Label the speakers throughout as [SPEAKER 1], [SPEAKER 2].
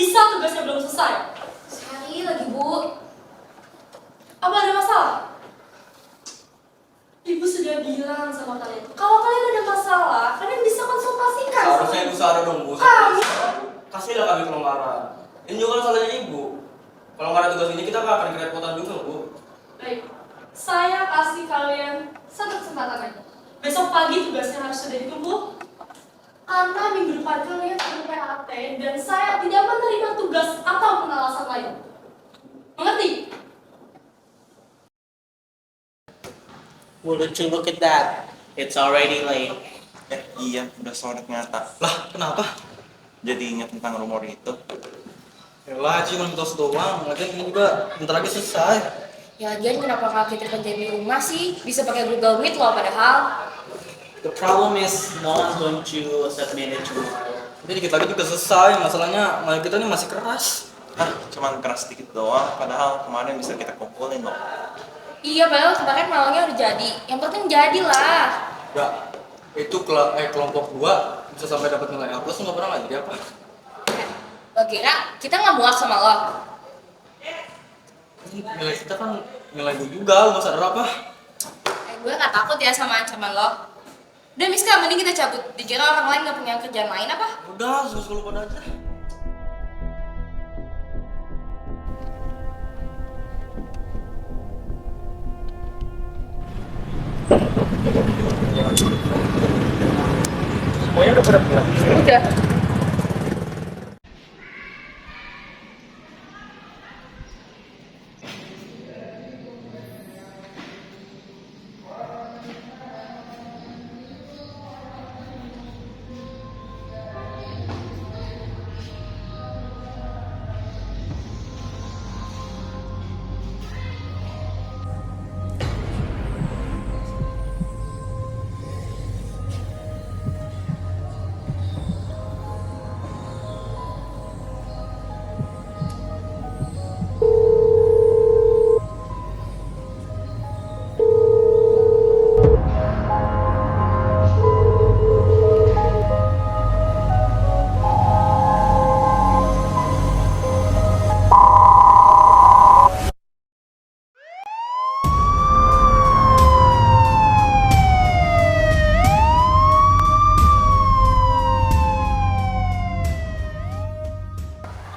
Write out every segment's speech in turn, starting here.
[SPEAKER 1] bisa tugasnya belum selesai.
[SPEAKER 2] Sehari lagi, Bu.
[SPEAKER 1] Apa ada masalah? Ibu sudah bilang sama kalian, kalau kalian ada masalah, kalian bisa konsultasikan.
[SPEAKER 3] Seharusnya ibu sadar dong, Bu.
[SPEAKER 1] Kamu?
[SPEAKER 3] Kasihlah kami kelonggaran. Ini juga kan salahnya ibu. Kalau nggak ada tugas ini kita nggak akan kerepotan juga, Bu.
[SPEAKER 1] Baik, saya kasih kalian satu kesempatan lagi. Besok pagi tugasnya harus sudah ditumpuk. Karena minggu depan kalian ada PAT dan saya tidak menerima tugas atau pengawasan lain. Mengerti?
[SPEAKER 4] Wouldn't you look at that? It's already late.
[SPEAKER 5] Iya, udah sore ternyata.
[SPEAKER 3] Lah, kenapa?
[SPEAKER 5] Jadi ingat tentang rumor itu.
[SPEAKER 3] Yalah, cuma mitos doang. Lagian ini juga bentar lagi selesai.
[SPEAKER 2] Ya lagian kenapa nggak kita kerjain di rumah sih? Bisa pakai Google Meet loh padahal.
[SPEAKER 4] The problem is no one's going to submit it tomorrow.
[SPEAKER 3] Jadi dikit lagi juga selesai. Masalahnya malah kita ini masih keras.
[SPEAKER 5] Cuman keras sedikit doang, padahal kemarin bisa kita kumpulin loh.
[SPEAKER 2] Iya, padahal kemarin malangnya udah jadi. Yang penting jadilah.
[SPEAKER 3] Ya, itu kelompok 2 bisa sampai dapat nilai A+, nggak pernah nggak jadi apa?
[SPEAKER 2] Lo kira kita nggak muak sama lo?
[SPEAKER 3] Nilai kita kan nilai gue juga, lo sadar apa?
[SPEAKER 2] Gue nggak takut ya sama ancaman lo. Udah Miska, mending kita cabut. Dikira orang lain nggak punya kerjaan lain apa?
[SPEAKER 3] Udah, susul pada aja. Semuanya udah pada pulang.
[SPEAKER 2] Udah.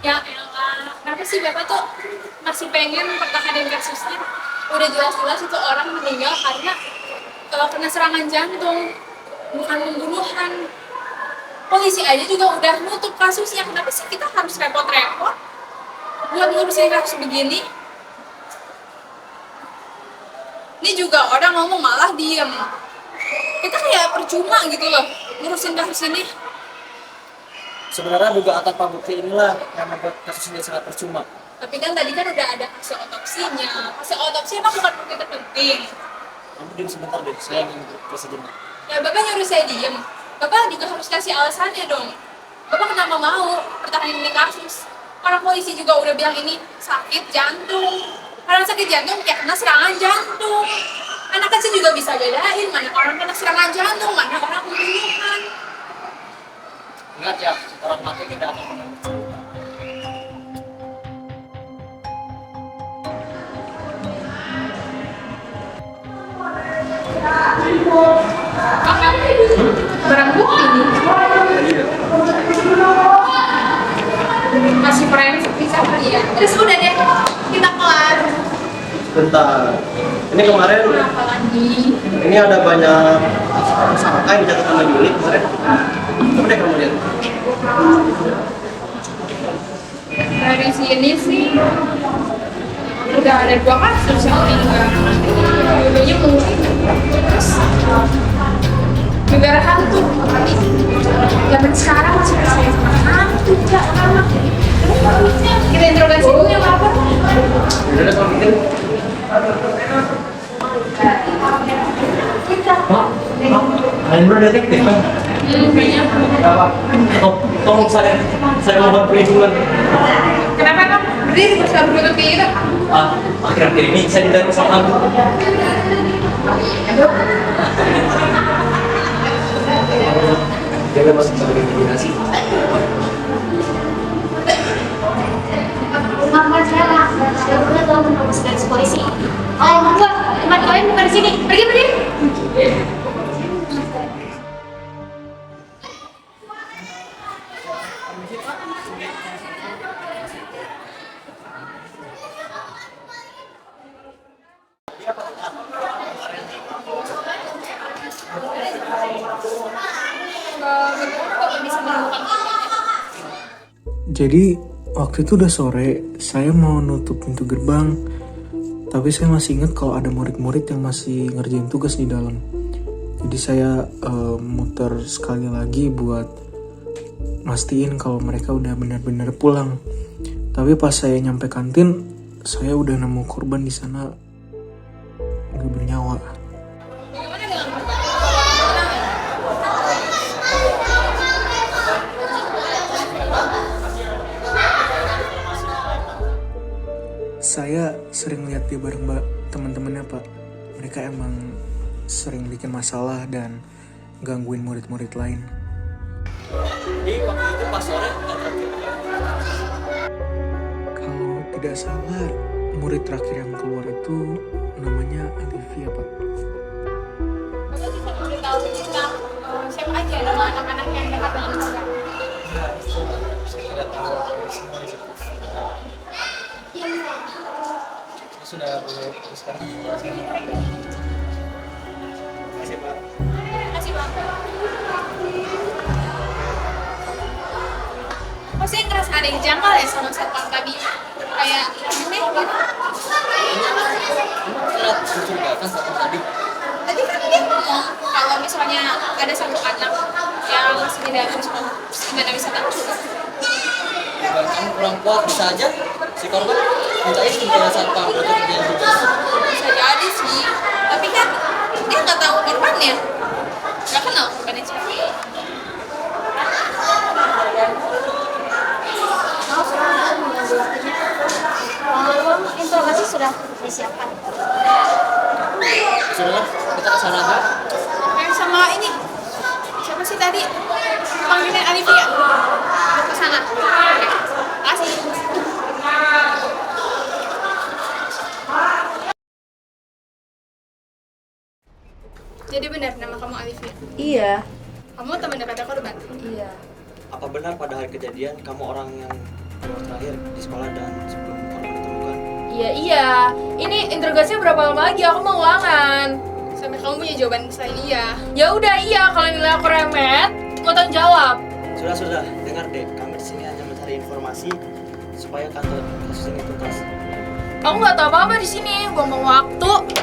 [SPEAKER 1] Ya elah, kenapa sih Bapak tuh masih pengen pertahanin kasusnya? Udah jelas-jelas itu orang meninggal karena kena serangan jantung, bukan pembunuhan. Polisi aja juga udah nutup kasusnya, kenapa sih kita harus repot-repot buat ngurusin kasus begini? Ini juga orang ngomong malah diem. Kita kayak percuma gitu loh ngurusin kasus ini.
[SPEAKER 4] Sebenarnya dugaan tanpa bukti inilah yang membuat kasus ini sangat percuma.
[SPEAKER 1] Tapi kan tadi kan udah ada hasil otopsinya. Hasil otopsi emang bukan bukti terpenting.
[SPEAKER 4] Kamu diam sebentar deh, saya ingin bersejenak.
[SPEAKER 1] Ya Bapak nyuruh saya diem. Bapak juga harus kasih alasannya dong. Bapak kenapa mau pertahanin ini kasus? Orang polisi juga udah bilang ini sakit jantung. Orang sakit jantung ya kena serangan jantung. Anak kecil juga bisa bedain mana orang kena serangan jantung, mana orang pembunuhan.
[SPEAKER 4] Ingat ya, orang mati tidak akan menang.
[SPEAKER 1] Barang bukti nih. Masih forensik bisa kali ya. Terus udah deh, kita kelar.
[SPEAKER 6] Bentar, ini kemarin
[SPEAKER 1] Apa lagi?
[SPEAKER 6] ini ada banyak sangka yang jatuh sama Yuli kemarin. Coba deh kamu lihat.
[SPEAKER 1] Dari sini sih udah ada 2 kasus yang meninggal. Dulunya mungkin terus negara hantu. Zaman sekarang masih percaya sama hantu ya orang. Kita interogasi dulu yang lapor.
[SPEAKER 6] Udah deh kalau gitu. Anda detektif kan?
[SPEAKER 1] Kayaknya.
[SPEAKER 6] Tolong saya mohon perlindungan.
[SPEAKER 1] Kenapa kamu berdiri terus kamu berlutut kayak gitu?
[SPEAKER 6] Akhir-akhir ini saya ditarik sama aku. Dia masih sebagai kombinasi.
[SPEAKER 7] untuk memasukkan polisi. Oh, enggak, tempat kalian bukan di sini. Pergi, pergi.
[SPEAKER 1] Bapak bisa menemukan
[SPEAKER 8] Jadi waktu itu udah sore, saya mau nutup pintu gerbang, tapi saya masih ingat kalau ada murid-murid yang masih ngerjain tugas di dalam. Jadi saya muter sekali lagi buat mastiin kalau mereka udah benar-benar pulang. Tapi pas saya nyampe kantin, saya udah nemu korban di sana nggak bernyawa.
[SPEAKER 1] bagaimana dengan korban?
[SPEAKER 8] Saya sering lihat dia bareng teman-temannya, Pak. Mereka emang sering bikin masalah dan gangguin murid-murid lain.
[SPEAKER 4] Jadi waktu itu pas sore ada
[SPEAKER 8] Kalau tidak salah, murid terakhir yang keluar itu namanya Olivia, Pak.
[SPEAKER 1] Bapak bisa memberitahu tentang siapa aja nama anak-anak yang dekat dengan korban?
[SPEAKER 4] saya tidak tahu semua di situ. Sudah boleh sekarang. Terima kasih, Pak.
[SPEAKER 1] Terima kasih, Bang. Kok saya ngerasa ada yang janggal ya sama satpam tadi? Kayak aneh gitu.
[SPEAKER 4] Sudah mencurigakan satu tadi.
[SPEAKER 1] Tadi kan dia ngomong kalau misalnya ada satu anak yang masih di dalam sekolah, terus gimana bisa tahu?
[SPEAKER 4] Bukan kamu kurang kuat, bisa aja si korban minta izin ke satpam untuk kerjaan tugas.
[SPEAKER 1] Bisa jadi sih, tapi kan dia nggak tahu korbannya, nggak kenal korbannya siapa.
[SPEAKER 7] Ruang interogasi sudah disiapkan.
[SPEAKER 4] Sudah, kita ke sana aja.
[SPEAKER 1] Kayak sama ini, siapa sih tadi? Panggilnya Olivia. Ke sana. Oke, kasih. Jadi benar nama kamu Olivia?
[SPEAKER 2] Iya.
[SPEAKER 1] Kamu teman dekatnya korban?
[SPEAKER 2] Iya.
[SPEAKER 6] Apa benar pada hari kejadian kamu orang yang keluar terakhir di sekolah dan sebelum korban ditemukan?
[SPEAKER 2] Iya. Ini interogasinya berapa lama lagi? Aku mau ulangan.
[SPEAKER 1] Sampai kamu punya jawaban selain iya.
[SPEAKER 2] Ya udah iya, kalau nilai aku remet, mau tanggung jawab.
[SPEAKER 6] Sudah, dengar deh, kami di sini hanya mencari informasi supaya kantor kasus ini tuntas.
[SPEAKER 2] Aku nggak tahu apa-apa di sini, buang-buang waktu.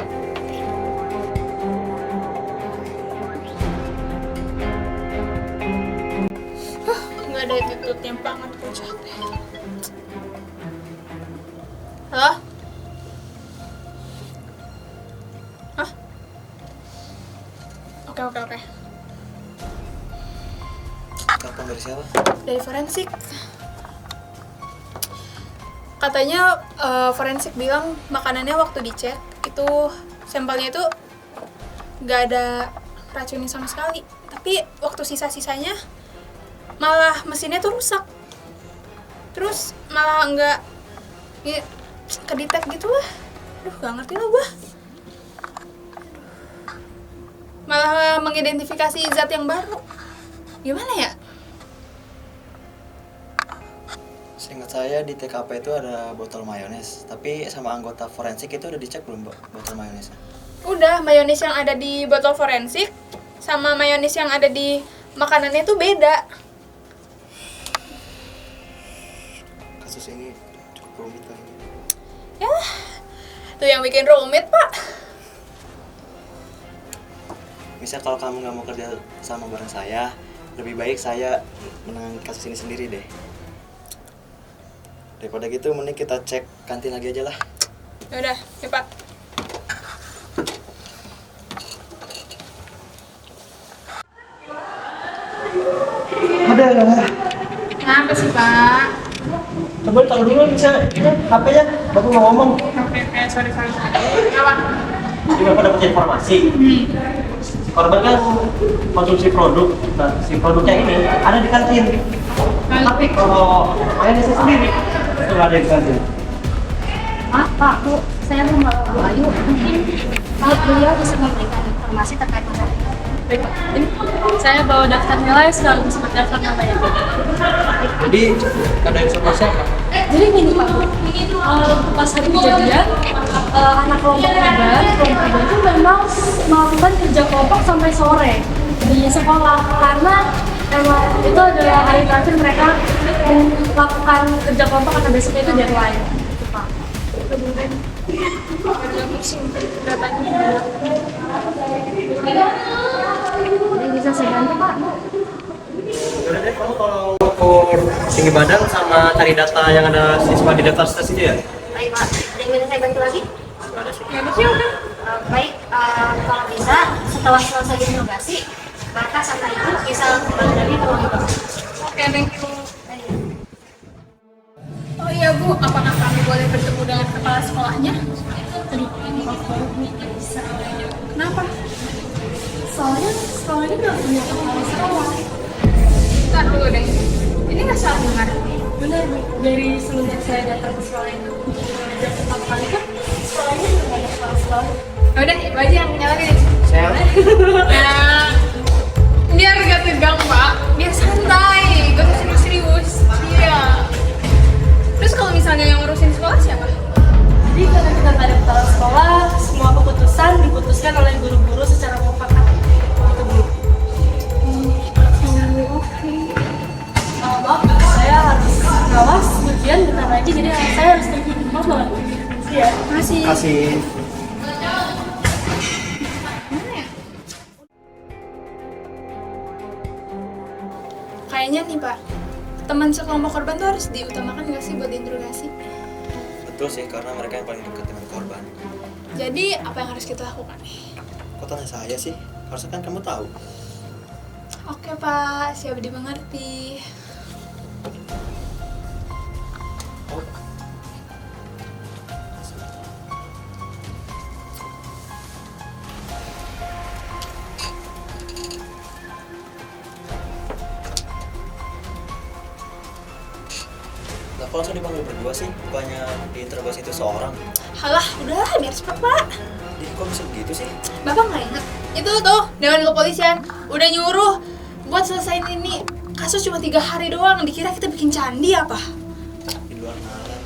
[SPEAKER 1] Nggak ada attitude-nya banget, gue capek. Halo? Hah? Oke.
[SPEAKER 6] Telepon dari siapa?
[SPEAKER 1] Dari forensik. Katanya forensik bilang makanannya waktu dicek itu sampelnya itu nggak ada racunnya sama sekali. Tapi waktu sisa-sisanya malah mesinnya tuh rusak. Terus malah nggak ya, kedetek gitu lah. Aduh, nggak ngerti lah gua. Malah mengidentifikasi zat yang baru. Gimana ya?
[SPEAKER 6] Seingat saya di TKP itu ada botol mayones, tapi sama anggota forensik itu udah dicek belum, Mbak, botol mayonesnya?
[SPEAKER 1] Udah, mayonis yang ada di botol forensik sama mayonis yang ada di makanannya tuh beda.
[SPEAKER 6] Kasus ini cukup rumit kan?
[SPEAKER 1] Ya, tuh yang bikin rumit, Pak.
[SPEAKER 6] Misal kalau kamu nggak mau kerja sama bareng saya, lebih baik saya menangani kasus ini sendiri deh. Daripada gitu, mending kita cek kantin lagi aja lah.
[SPEAKER 1] Yaudah, ya Pak.
[SPEAKER 6] Ada.
[SPEAKER 1] Kenapa sih, Pak?
[SPEAKER 6] Coba taruh dulu bisa HP-nya, baru mau ngomong.
[SPEAKER 1] Oke, sorry. Kenapa?
[SPEAKER 6] Jadi Bapak dapat informasi. Korban kan konsumsi produk. Nah, si produknya ini ada di kantin. Tapi kalau mayonesnya sendiri itu nggak ada di kantin.
[SPEAKER 7] Maaf Pak, Bu, saya mau melalui Bu Ayu. Mungkin beliau bisa memberikan informasi terkait dengan ini.
[SPEAKER 1] Baik, Pak. Ini saya bawa daftar nilai sekaligus daftar nama ya.
[SPEAKER 4] Jadi ada informasi apa?
[SPEAKER 1] Jadi gini Pak, pas hari kejadian, anak kelompok tiga itu memang melakukan kerja kelompok sampai sore di sekolah karena emang itu adalah hari terakhir mereka melakukan kerja kelompok karena besoknya itu deadline. Itu Pak. Kemudian ada pusing datanya.
[SPEAKER 7] Ada bisa saya bantu Pak?
[SPEAKER 6] Yaudah deh, kamu tolong ukur tinggi badan sama cari data yang ada siswa di daftar stes itu ya.
[SPEAKER 7] Baik Pak, ada yang bisa saya bantu lagi?
[SPEAKER 6] Nggak ada sih.
[SPEAKER 1] Ya, sih udah.
[SPEAKER 7] Baik, kalau bisa setelah selesai interogasi, maka sama Ibu bisa kembali lagi ke ruang interogasi.
[SPEAKER 1] Oke, thank you. Oh iya Bu, apakah kami boleh bertemu dengan kepala sekolahnya? Aduh, bisa. Kenapa? Soalnya sekolah ini nggak punya kepala sekolah. Bentar dulu deh, ini nggak salah dengar. Benar Bu, dari semenjak saya datang ke sekolah itu, sejak pertama kali kan sekolah ini nggak ada kepala sekolah. Yaudah, Ibu aja yang nyalain.
[SPEAKER 6] Saya
[SPEAKER 1] Nah, biar gak tegang Pak, biar santai, gak usah serius-serius. Iya. Terus kalau misalnya yang ngurusin sekolah siapa? Jadi karena kita nggak ada kepala sekolah, semua keputusan diputuskan oleh guru-guru secara mufakat. Gitu Bu. Oke. Maaf, saya harus ngawas ujian bentar lagi, jadi saya harus pergi. Maaf banget. Iya. Makasih.
[SPEAKER 6] kasih.
[SPEAKER 1] Kayaknya nih Pak, teman sekelompok korban tuh harus diutamakan nggak sih buat diinterogasi?
[SPEAKER 4] Betul sih, karena mereka yang paling dekat dengan korban.
[SPEAKER 1] Jadi apa yang harus kita lakukan nih?
[SPEAKER 4] Kok tanya saya sih? Harusnya kan kamu tahu.
[SPEAKER 1] Oke Pak, siap dimengerti.
[SPEAKER 4] Lah kok langsung dipanggil berdua sih? Bukannya diinterogasi itu seorang?
[SPEAKER 1] Halah, udah biar cepet Pak.
[SPEAKER 4] Jadi kok bisa begitu sih?
[SPEAKER 1] Bapak nggak ingat? Itu tuh Dewan Kepolisian udah nyuruh buat selesaiin ini kasus cuma 3 hari doang. Dikira kita bikin candi apa?
[SPEAKER 4] Di luar nalar.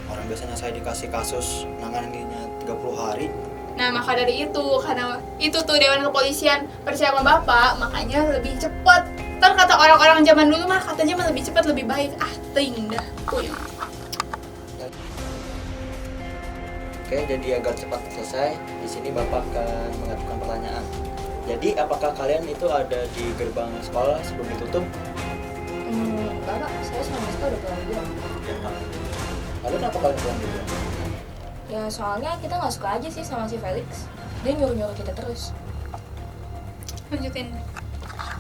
[SPEAKER 4] Orang biasanya saya dikasih kasus nanganinnya 30 hari.
[SPEAKER 1] Nah maka dari itu, karena itu tuh Dewan Kepolisian percaya sama Bapak, makanya lebih cepet. Ntar kata orang-orang zaman dulu mah katanya mah lebih cepat lebih baik. Ah, ting dah. Puyeng.
[SPEAKER 4] Oke, jadi agar cepat selesai, di sini Bapak akan mengajukan pertanyaan. Jadi, apakah kalian itu ada di gerbang sekolah sebelum ditutup?
[SPEAKER 2] Enggak, saya sama Miska udah pulang duluan.
[SPEAKER 4] Ya, Pak. Lalu kenapa kalian pulang duluan?
[SPEAKER 2] Ya soalnya kita nggak suka aja sih sama si Felix. Dia nyuruh-nyuruh kita terus.
[SPEAKER 1] Lanjutin.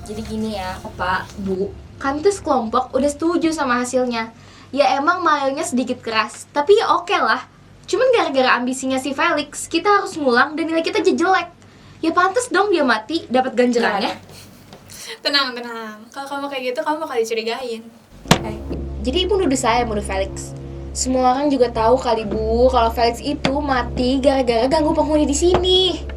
[SPEAKER 2] Jadi gini ya, Pak, Bu, kami tuh sekelompok udah setuju sama hasilnya. Ya emang mailnya sedikit keras, tapi ya oke lah. Cuman gara-gara ambisinya si Felix, kita harus ngulang dan nilai kita jelek. Ya pantas dong dia mati, dapat ganjarannya.
[SPEAKER 1] Tenang, tenang. Kalau kamu kayak gitu, kamu bakal dicurigain.
[SPEAKER 2] Jadi ibu nuduh saya nuduh Felix. Semua orang juga tahu kali Bu, kalau Felix itu mati gara-gara ganggu penghuni di sini.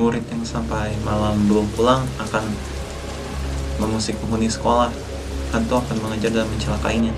[SPEAKER 5] Murid yang sampai malam belum pulang akan mengusik penghuni sekolah. Hantu akan mengejar dan mencelakainya.